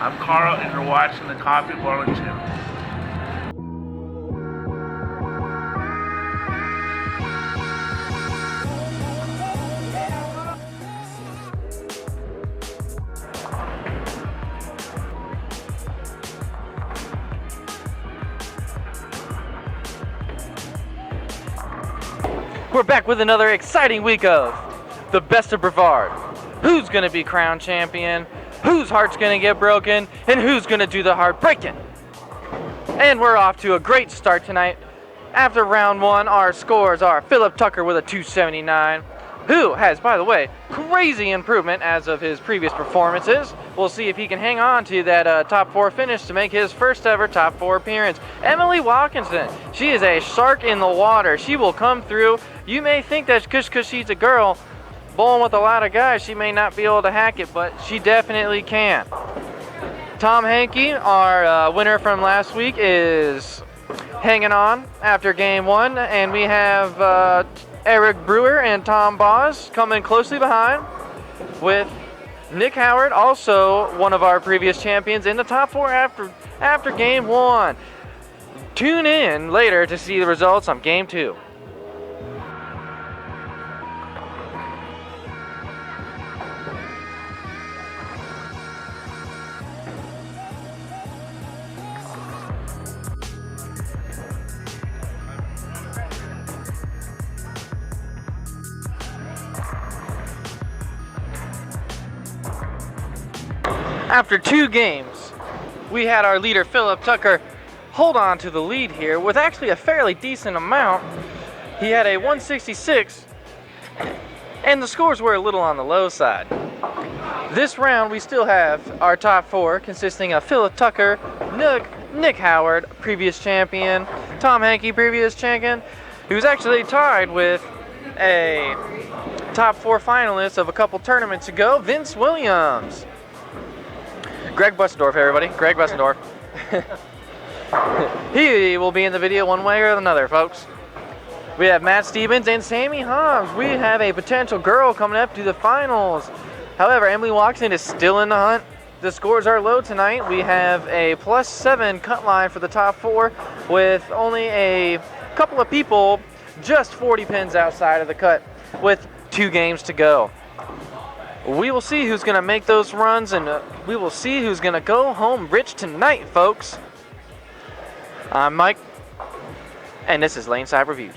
I'm Carl, and you're watching the Coffee Boiling Channel. We're back with another exciting week of the best of Brevard. Who's going to be crowned champion? Whose heart's going to get broken? And who's going to do the heart breaking? And we're off to a great start tonight. After round one, our scores are Philip Tucker with a 279, who has, by the way, crazy improvement as of his previous performances. We'll see if he can hang on to that top four finish to make his first ever top four appearance. Emily Watkinson, she is a shark in the water. She will come through. You may think that just because she's a girl bowling with a lot of guys, she may not be able to hack it, but she definitely can. Tom Hankey, our winner from last week, is hanging on after game one, and we have Eric Brewer and Tom Boss coming closely behind, with Nick Howard, also one of our previous champions, in the top four after game one. Tune in later to see the results on game two. After two games, we had our leader Philip Tucker hold on to the lead here with actually a fairly decent amount. He had a 166, and the scores were a little on the low side. This round, we still have our top four, consisting of Philip Tucker, Nick Howard, previous champion, Tom Hankey, previous champion, who's actually tied with a top four finalist of a couple tournaments ago, Vince Williams. Greg Bussendorf, everybody. Greg Bussendorf. He will be in the video one way or another, folks. We have Matt Stevens and Sammy Hobbs. We have a potential girl coming up to the finals. However, Emily Watson is still in the hunt. The scores are low tonight. We have a +7 cut line for the top four, with only a couple of people just 40 pins outside of the cut, with 2 games to go. We will see who's going to make those runs, and we will see who's going to go home rich tonight, folks. I'm Mike, and this is Laneside Reviews.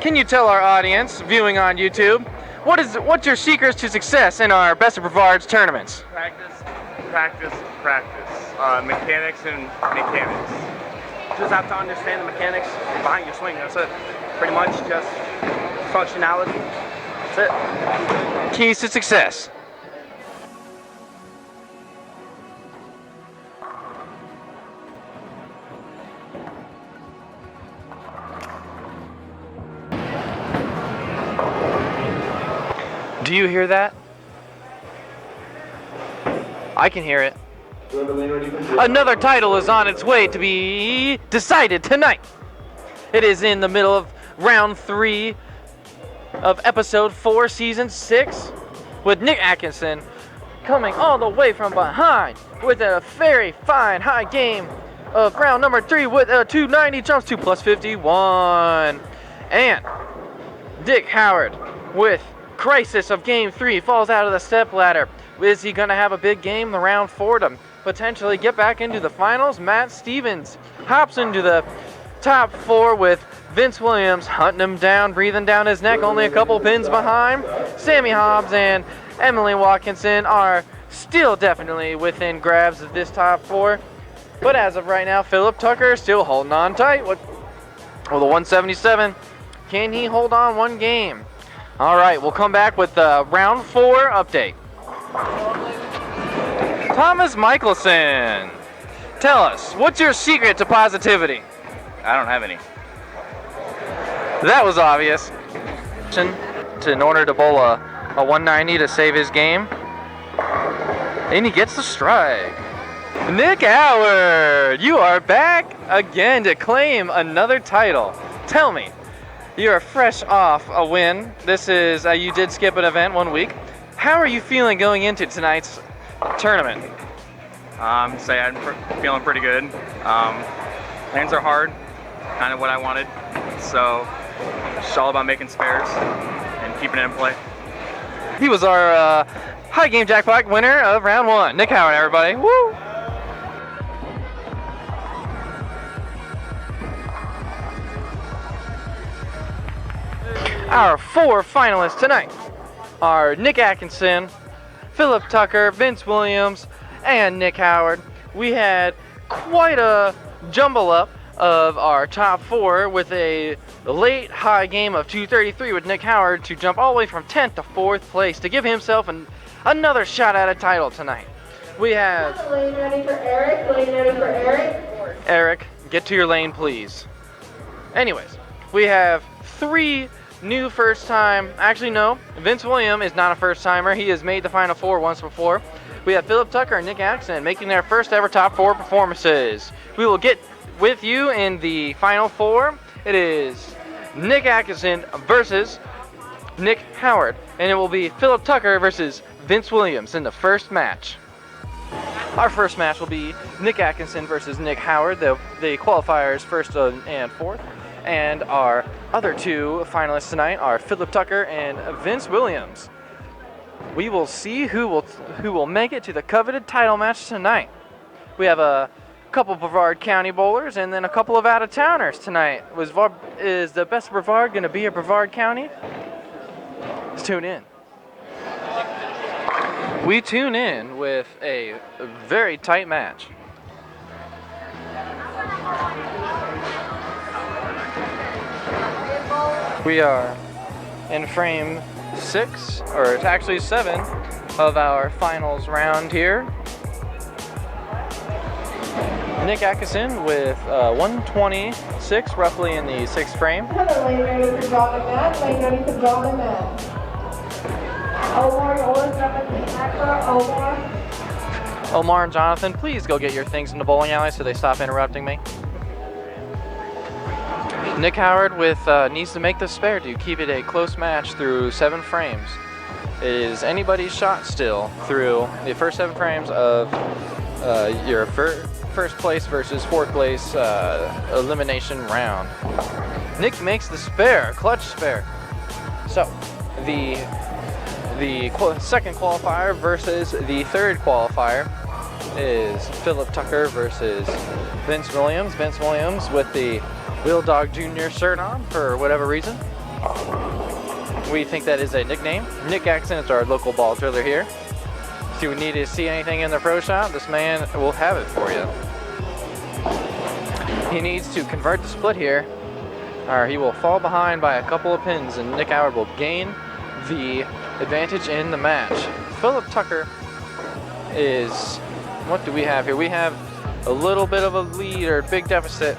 Can you tell our audience viewing on YouTube what's your secrets to success in our Best of Brevard's tournaments? Practice. Mechanics and mechanics. Just have to understand the mechanics behind your swing. That's it. Pretty much just functionality. That's it. Keys to success. Do you hear that? I can hear it. Another title is on its way to be decided tonight. It is in the middle of round 3 of episode 4, season 6, with Nick Atkinson coming all the way from behind with a very fine high game of round number 3 with a 290, jumps to +51. And Dick Howard with crisis of game 3 falls out of the step ladder. Is he going to have a big game in round 4 to potentially get back into the finals? Matt Stevens hops into the top 4 with Vince Williams hunting him down, breathing down his neck, only a couple pins behind. Sammy Hobbs and Emily Watkinson are still definitely within grabs of this top 4. But as of right now, Philip Tucker still holding on tight with a 177. Can he hold on one game? All right, we'll come back with the round 4 update. Thomas Michelson, tell us, what's your secret to positivity? I don't have any. That was obvious. In order to bowl a 190 to save his game. And he gets the strike. Nick Howard, you are back again to claim another title. Tell me, You are fresh off a win. This is, you did skip an event 1 week. How are you feeling going into tonight's tournament? I'm feeling pretty good. Lanes are hard, kind of what I wanted. So it's all about making spares and keeping it in play. He was our high game jackpot winner of round 1. Nick Howard, everybody. Woo! Our 4 finalists tonight are Nick Atkinson, Philip Tucker, Vince Williams, and Nick Howard. We had quite a jumble up of our top 4 with a late high game of 233 with Nick Howard to jump all the way from 10th to 4th place to give himself another shot at a title tonight. We have lane ready for Eric. Lane ready for Eric. Eric, get to your lane, please. Anyways, we have 3 new first time. Actually, no. Vince Williams is not a first timer. He has made the Final 4 once before. We have Philip Tucker and Nick Atkinson making their first ever top 4 performances. We will get with you in the Final 4. It is Nick Atkinson versus Nick Howard, and it will be Philip Tucker versus Vince Williams in the first match. Our first match will be Nick Atkinson versus Nick Howard, the qualifiers first and fourth. And our other 2 finalists tonight are Philip Tucker and Vince Williams. We will see who will make it to the coveted title match tonight. We have a couple Brevard County bowlers and then a couple of out-of-towners tonight. Is the best Brevard going to be a Brevard County? Let's tune in. We tune in with a very tight match. We are in frame 6, or it's actually 7, of our finals round here. Nick Atkinson with 126, roughly in the 6th frame. Lane ready for John McMahon. Lane ready for John McMahon. Omar, Omar and Jonathan, please go get your things in the bowling alley so they stop interrupting me. Nick Howard with needs to make the spare to keep it a close match through 7 frames. It is anybody's shot still through the first 7 frames of your first place versus 4th place elimination round. Nick makes the spare, clutch spare. So the second qualifier versus the 3rd qualifier is Philip Tucker versus Vince Williams. Vince Williams with the Wheel Dog Jr. shirt on for whatever reason. We think that is a nickname. Nick Atkinson is our local ball driller here. If you need to see anything in the pro shop, this man will have it for you. He needs to convert the split here, or he will fall behind by a couple of pins, and Nick Howard will gain the advantage in the match. Philip Tucker is, what do we have here? We have a little bit of a lead or big deficit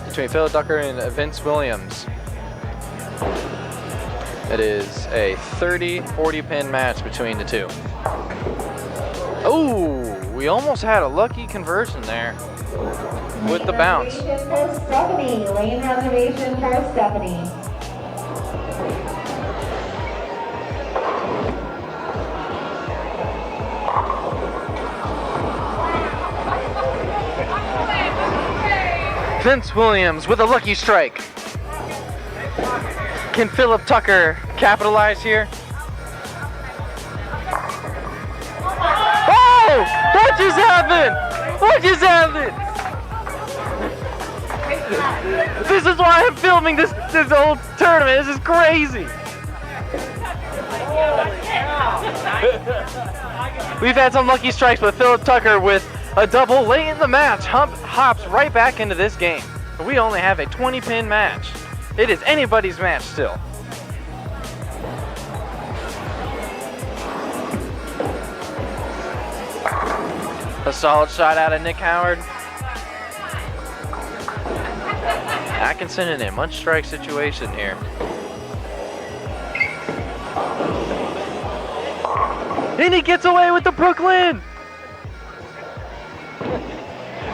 between Philip Tucker and Vince Williams. It is a 30-40 pin match between the 2. Oh, we almost had a lucky conversion there with the bounce. Lane reservation for Stephanie. Vince Williams with a lucky strike. Can Philip Tucker capitalize here? Oh! What just happened? What just happened? This is why I'm filming this whole tournament. This is crazy. We've had some lucky strikes, but Philip Tucker with a double late in the match hops right back into this game. We only have a 20-pin match. It is anybody's match still. A solid shot out of Nick Howard. Atkinson in a much strike situation here. And he gets away with the Brooklyn!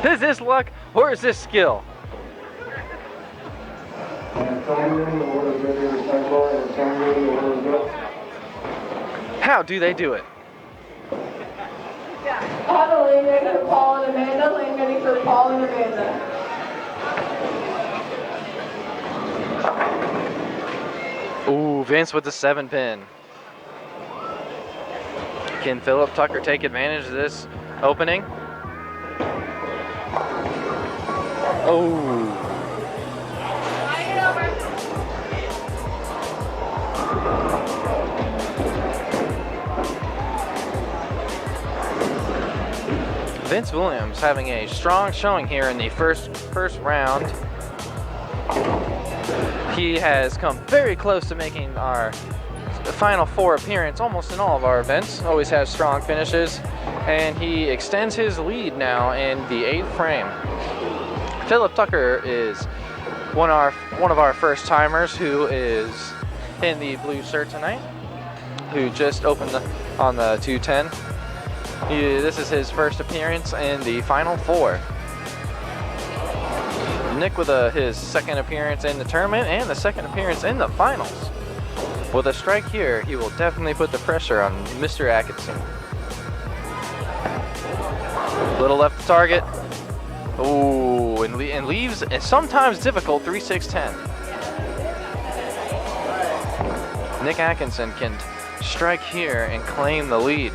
Is this luck or is this skill? How do they do it? Auto lane ready for Paul and Amanda. Lane ready for Paul and Amanda. Ooh, Vince with the 7-pin. Can Philip Tucker take advantage of this opening? Oh. Vince Williams having a strong showing here in the first round. He has come very close to making our Final Four appearance almost in all of our events. Always has strong finishes, and he extends his lead now in the 8th frame. Philip Tucker is one of our first timers who is in the blue shirt tonight, who just opened on the 210. This is his first appearance in the Final Four. Nick with his second appearance in the tournament and the second appearance in the finals. With a strike here, he will definitely put the pressure on Mr. Atkinson. Little left to target. Ooh, and leaves a sometimes difficult 3-6-10. Nick Atkinson can strike here and claim the lead.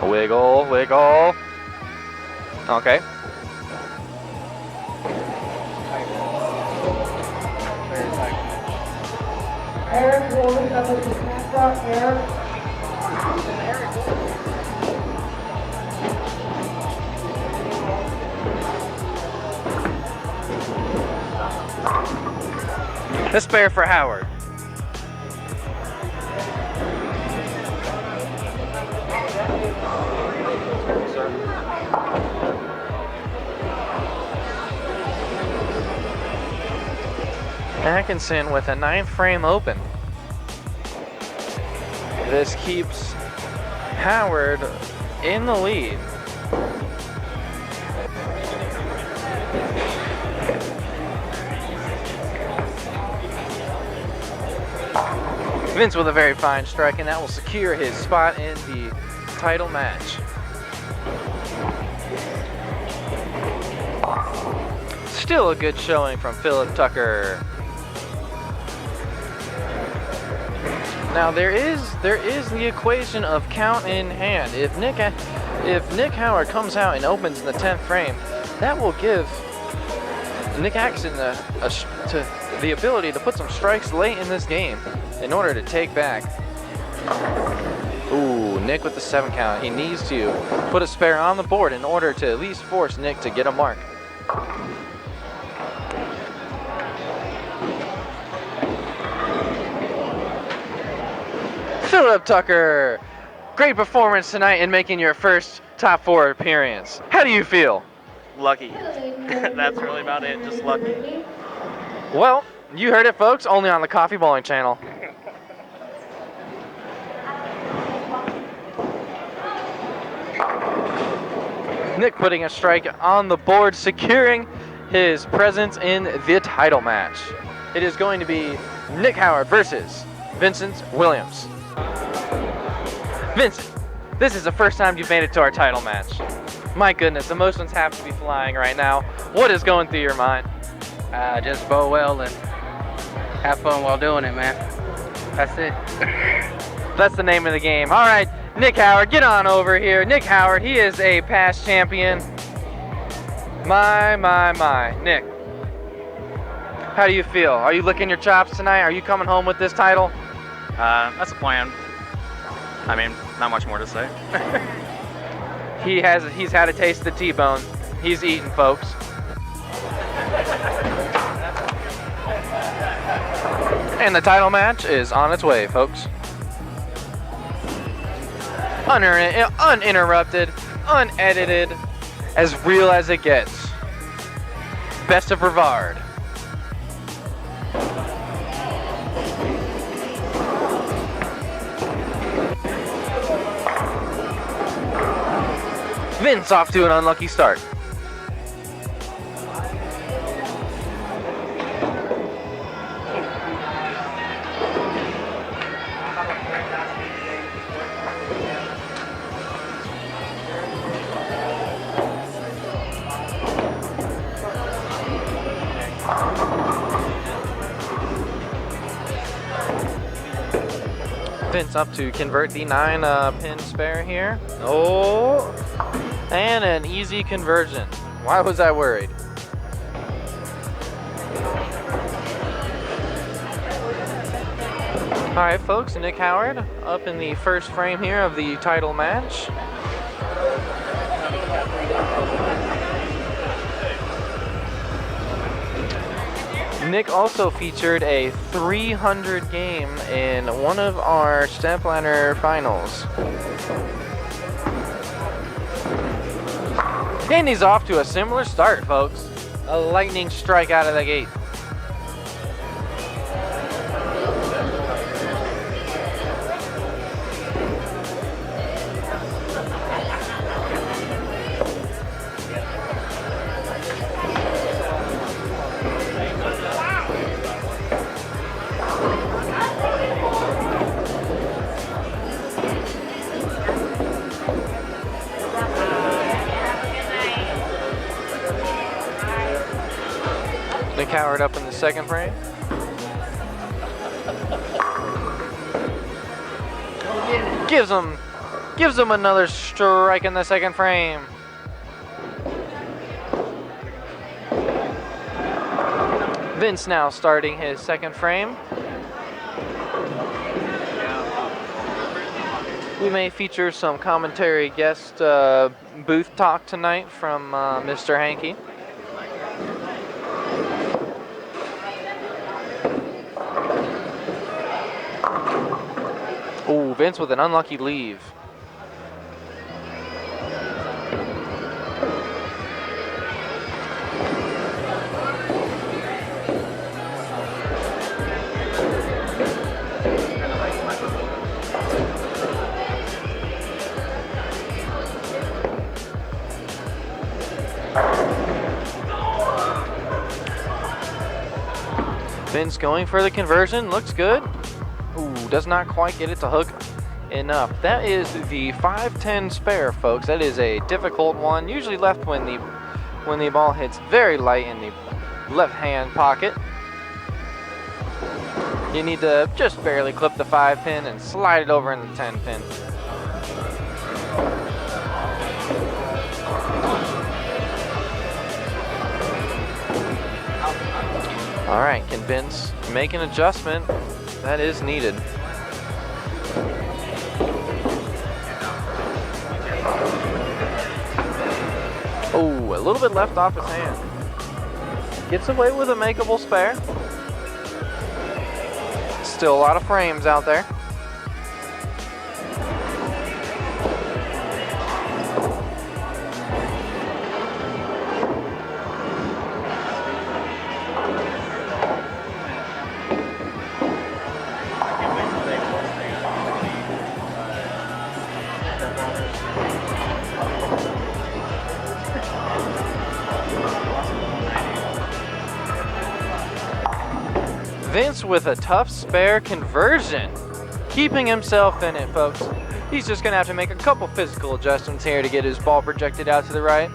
Wiggle, wiggle. Okay. Eric rolling up with the snapshot. Eric. The spare for Howard. Atkinson with a 9th frame open. This keeps Howard in the lead. Vince with a very fine strike, and that will secure his spot in the title match. Still a good showing from Philip Tucker. Now there is the equation of count in hand. If Nick Howard comes out and opens in the 10th frame, that will give Nick Atkinson the ability to put some strikes late in this game in order to take back. Ooh, Nick with the 7 count. He needs to put a spare on the board in order to at least force Nick to get a mark. Philip Tucker, great performance tonight in making your first top 4 appearance. How do you feel? Lucky. That's really about it, just lucky. Well, you heard it, folks, only on the Coffee Bowling channel. Nick putting a strike on the board, securing his presence in the title match. It is going to be Nick Howard versus Vincent Williams. Vincent, this is the first time you've made it to our title match. My goodness, emotions have to be flying right now. What is going through your mind? Just bow well and have fun while doing it, man. That's it. That's the name of the game. All right, Nick Howard, get on over here. Nick Howard, he is a past champion. My. Nick, how do you feel? Are you licking your chops tonight? Are you coming home with this title? That's the plan. I mean, not much more to say. He's had a taste of the T-bone. He's eating, folks. And the title match is on its way, folks. Uninterrupted, unedited, as real as it gets. Best of Brevard. Vince off to an unlucky start. Vince up to convert the 9 pin spare here. Oh, and an easy conversion. Why was I worried? All right, folks, Nick Howard up in the first frame here of the title match. Nick also featured a 300 game in one of our step ladder finals. And he's off to a similar start, folks. A lightning strike out of the gate. Nick Howard up in the second frame. Gives him another strike in the second frame. Vince now starting his second frame. We may feature some commentary guest booth talk tonight from Mr. Hankey. Ooh, Vince with an unlucky leave. Vince going for the conversion, looks good. Ooh, does not quite get it to hook enough. That is the 510 spare, folks. That is a difficult one, usually left when the ball hits very light in the left hand pocket. You need to just barely clip the 5 pin and slide it over in the 10 pin. All right, can Vince make an adjustment? That is needed. Oh, a little bit left off his hand. Gets away with a makeable spare. Still a lot of frames out there. Vince with a tough spare conversion, keeping himself in it, folks. He's just gonna have to make a couple physical adjustments here to get his ball projected out to the right.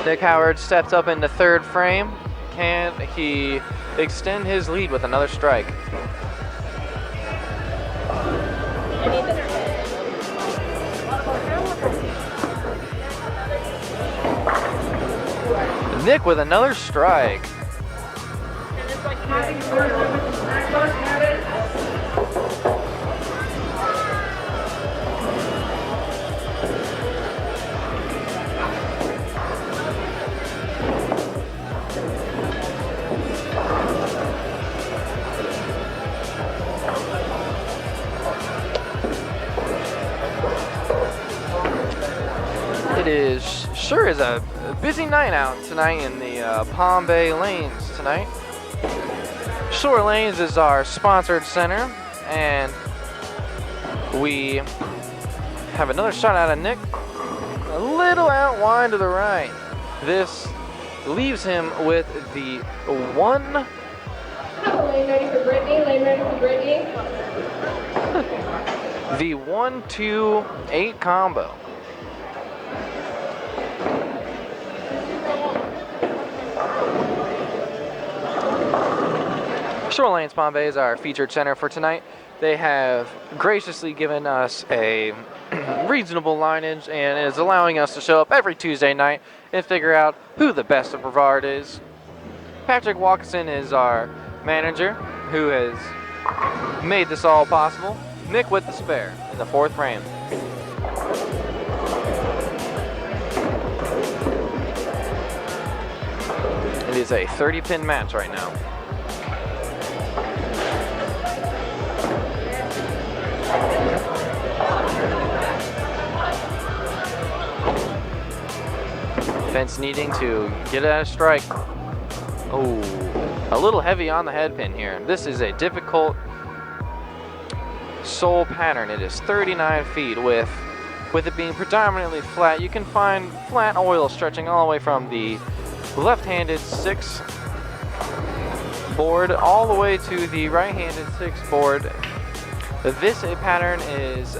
Nick Howard steps up into third frame. Can he extend his lead with another strike? Nick with another strike. It sure is a busy night out tonight in the Palm Bay lanes tonight. Shore Lanes is our sponsored center, and We have another shot out of Nick. A little out wide to the right. This leaves him with the one. Lane ready for Brittany. Lane ready for Brittany. The 1-2-8 combo. Shoreline Palmbay is our featured center for tonight. They have graciously given us a reasonable lineage and is allowing us to show up every Tuesday night and figure out who the best of Brevard is. Patrick Walkerson is our manager who has made this all possible. Nick with the spare in the fourth frame. It is a 30-pin match right now. Vince needing to get at a strike. Oh, a little heavy on the head pin here. This is a difficult sole pattern. It is 39 feet with it being predominantly flat. You can find flat oil stretching all the way from the left-handed 6 board all the way to the right-handed 6 board. This pattern is,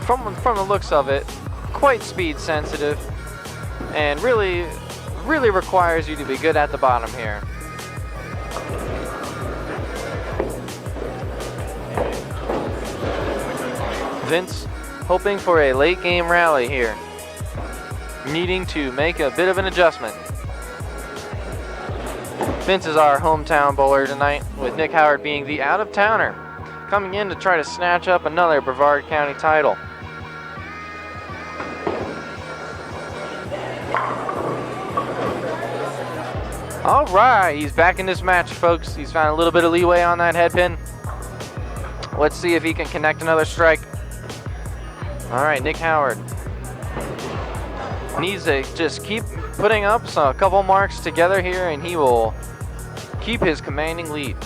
from the looks of it, quite speed sensitive and really requires you to be good at the bottom here. Vince hoping for a late game rally here, needing to make a bit of an adjustment. Vince is our hometown bowler tonight, with Nick Howard being the out-of-towner, coming in to try to snatch up another Brevard County title. All right, he's back in this match, folks. He's found a little bit of leeway on that head pin. Let's see if he can connect another strike. All right, Nick Howard needs to just keep putting up a couple marks together here, and he will keep his commanding lead.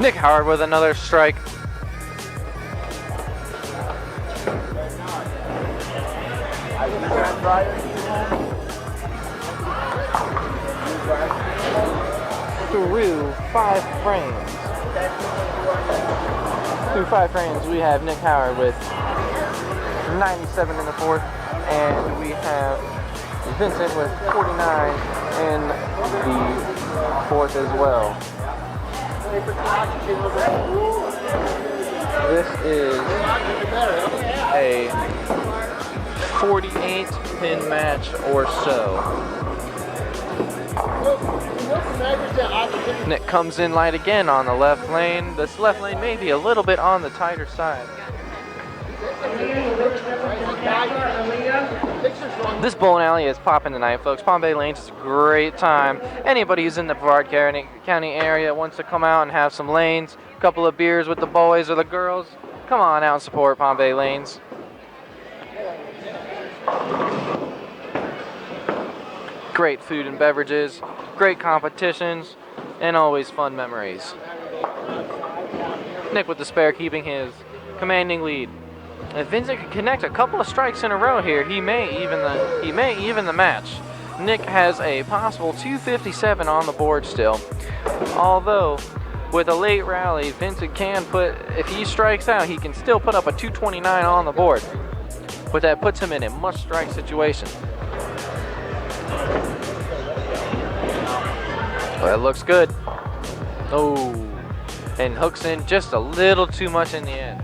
Nick Howard with another strike. Through 5 frames. Through 5 frames, we have Nick Howard with 97 in the fourth, and we have Vincent with 49 in the fourth as well. This is a 48-pin match or so. Nick comes in light again on the left lane. This left lane may be a little bit on the tighter side. This bowling alley is popping tonight, folks. Palmbay Lanes is a great time. Anybody who's in the Brevard County area wants to come out and have some lanes, a couple of beers with the boys or the girls, come on out and support Palmbay Lanes. Great food and beverages, great competitions, and always fun memories. Nick with the spare, keeping his commanding lead. If Vincent can connect a couple of strikes in a row here, he may even the match. Nick has a possible 257 on the board still. Although, with a late rally, Vincent can put, if he strikes out, he can still put up a 229 on the board. But that puts him in a must-strike situation. Well, that looks good. Oh, and hooks in just a little too much in the end.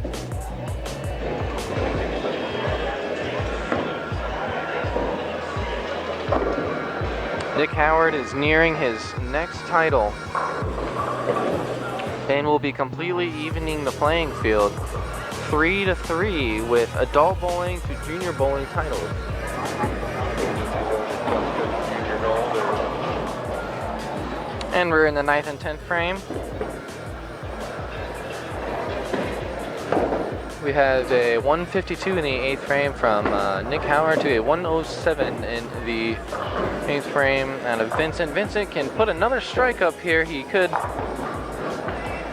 Nick Howard is nearing his next title and will be completely evening the playing field 3-3 with adult bowling to junior bowling titles. And we're in the 9th and 10th frame. We have a 152 in the 8th frame from Nick Howard to a 107 in the 8th frame out of Vincent. Vincent can put another strike up here. He could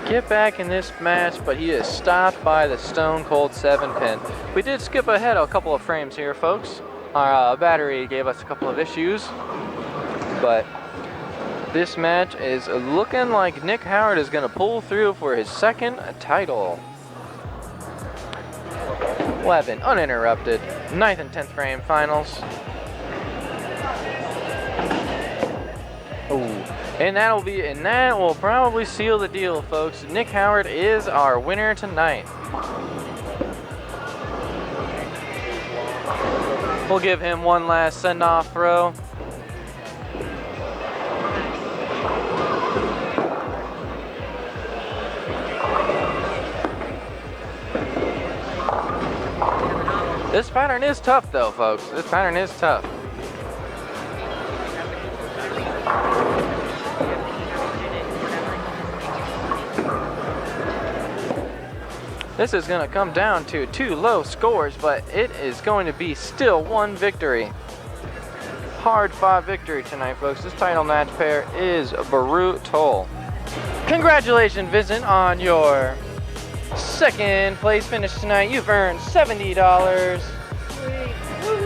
get back in this match, but he is stopped by the Stone Cold 7-pin. We did skip ahead a couple of frames here, folks. Our battery gave us a couple of issues, but this match is looking like Nick Howard is going to pull through for his second title. 11 uninterrupted, 9th and 10th frame finals. Ooh. And that will probably seal the deal, folks. Nick Howard is our winner tonight. We'll give him one last send-off throw. This pattern is tough, though, folks. This pattern is tough. This is going to come down to 2 low scores, but it is going to be still 1 victory. Hard-fought victory tonight, folks. This title match pair is brutal. Congratulations, Vincent, on your second place finish tonight. You've earned $70.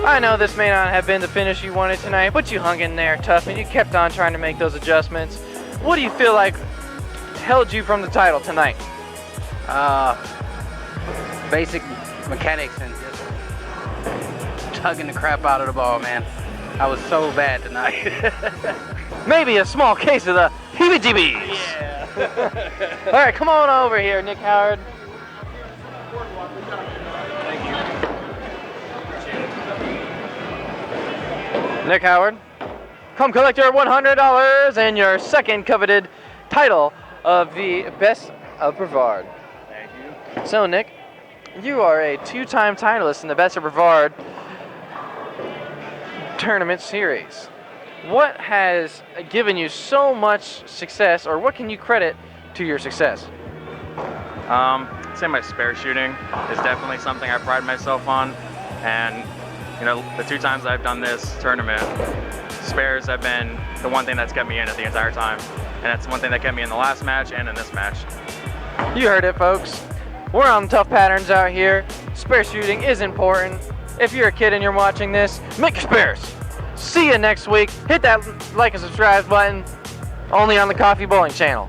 I know this may not have been the finish you wanted tonight, but you hung in there tough and you kept on trying to make those adjustments. What do you feel like held you from the title tonight? Basic mechanics and just tugging the crap out of the ball, man. I was so bad tonight. Maybe a small case of the heebie-jeebies. Yeah. All right, come on over here, Nick Howard. Nick Howard, come collect your $100 and your second coveted title of the Best of Brevard. Thank you. So, Nick, you are a 2-time titleist in the Best of Brevard tournament series. What has given you so much success, or what can you credit to your success? I'd say my spare shooting is definitely something I pride myself on, and you know, the 2 times I've done this tournament, spares have been the one thing that's kept me in it the entire time, and that's one thing that kept me in the last match and in this match. You heard it, folks. We're on tough patterns out here. Spare shooting is important. If you're a kid and you're watching this, make your spares. See you next week. Hit that like and subscribe button only on the Coffee Bowling channel.